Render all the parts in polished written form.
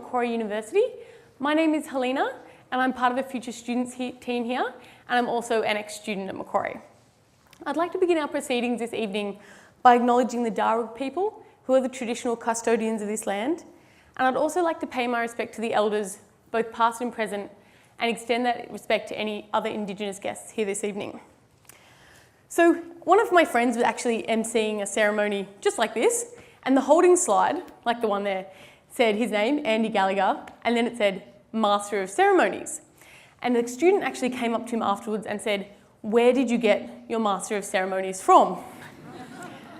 Macquarie University. My name is Helena and I'm part of the Future Students team here, and I'm also an ex-student at Macquarie. I'd like to begin our proceedings this evening by acknowledging the Darug people, who are the traditional custodians of this land, and I'd also like to pay my respect to the elders, both past and present, and extend that respect to any other Indigenous guests here this evening. So one of my friends was actually emceeing a ceremony just like this, and the holding slide, like the one there, said his name, Andy Gallagher, and then it said Master of Ceremonies. And the student actually came up to him afterwards and said, "Where did you get your Master of Ceremonies from?"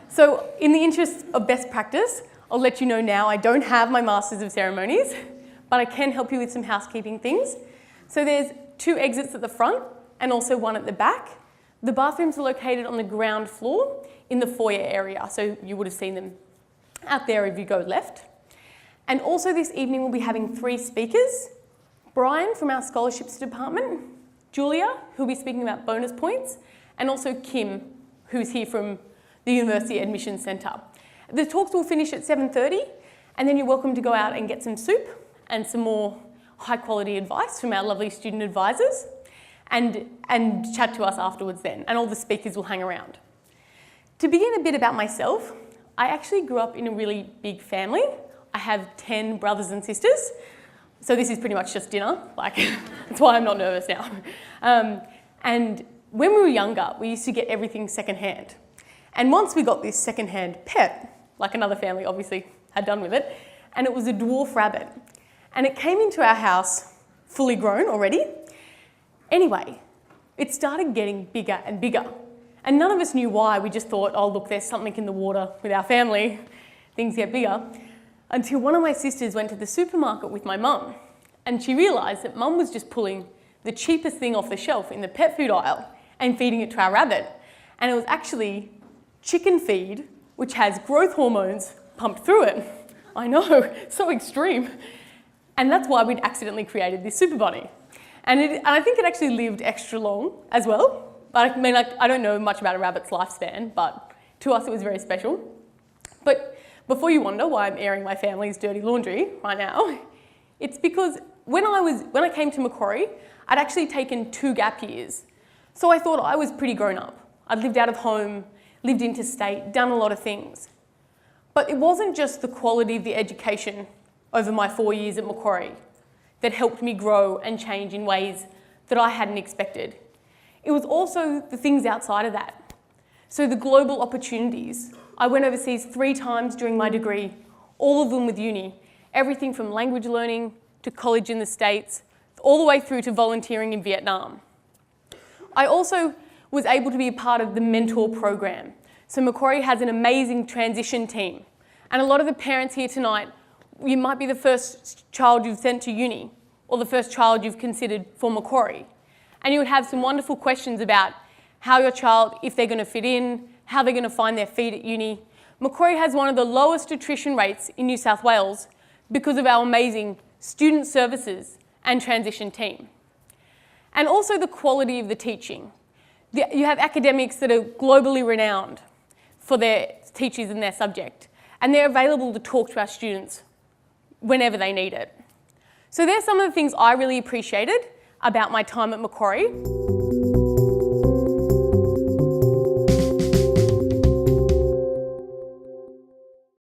So in the interest of best practice, I'll let you know now I don't have my Masters of Ceremonies, but I can help you with some housekeeping things. So there's 2 exits at the front and also 1 at the back. The bathrooms are located on the ground floor in the foyer area, so you would have seen them out there if you go left. And also this evening we'll be having 3 speakers: Brian from our scholarships department, Julia, who'll be speaking about bonus points, and also Kim, who's here from the University Admissions Centre. The talks will finish at 7:30, and then you're welcome to go out and get some soup and some more high quality advice from our lovely student advisors, and chat to us afterwards then, and all the speakers will hang around. To begin a bit about myself, I actually grew up in a really big family. I have 10 brothers and sisters, so this is pretty much just dinner, like that's why I'm not nervous now. And when we were younger, we used to get everything secondhand. And once we got this secondhand pet, like another family obviously had done with it, and it was a dwarf rabbit. And it came into our house fully grown already. Anyway, it started getting bigger and bigger. And none of us knew why. We just thought, oh look, there's something in the water with our family. Things get bigger. Until one of my sisters went to the supermarket with my mum, and she realised that mum was just pulling the cheapest thing off the shelf in the pet food aisle and feeding it to our rabbit. And it was actually chicken feed, which has growth hormones pumped through it. I know, so extreme. And that's why we'd accidentally created this super bunny. And I think it actually lived extra long as well. But I mean, I don't know much about a rabbit's lifespan, but to us it was very special. But before you wonder why I'm airing my family's dirty laundry right now, it's because when I came to Macquarie, I'd actually taken 2 gap years. So I thought I was pretty grown up. I'd lived out of home, lived interstate, done a lot of things. But it wasn't just the quality of the education over my 4 years at Macquarie that helped me grow and change in ways that I hadn't expected. It was also the things outside of that. So the global opportunities. I went overseas 3 times during my degree, all of them with uni. Everything from language learning to college in the States, all the way through to volunteering in Vietnam. I also was able to be a part of the mentor program. So Macquarie has an amazing transition team. And a lot of the parents here tonight, you might be the first child you've sent to uni or the first child you've considered for Macquarie. And you would have some wonderful questions about how your child, if they're going to fit in, how they're going to find their feet at uni. Macquarie has one of the lowest attrition rates in New South Wales because of our amazing student services and transition team. And also the quality of the teaching. You have academics that are globally renowned for their teachers and their subject, and they're available to talk to our students whenever they need it. So there's some of the things I really appreciated about my time at Macquarie.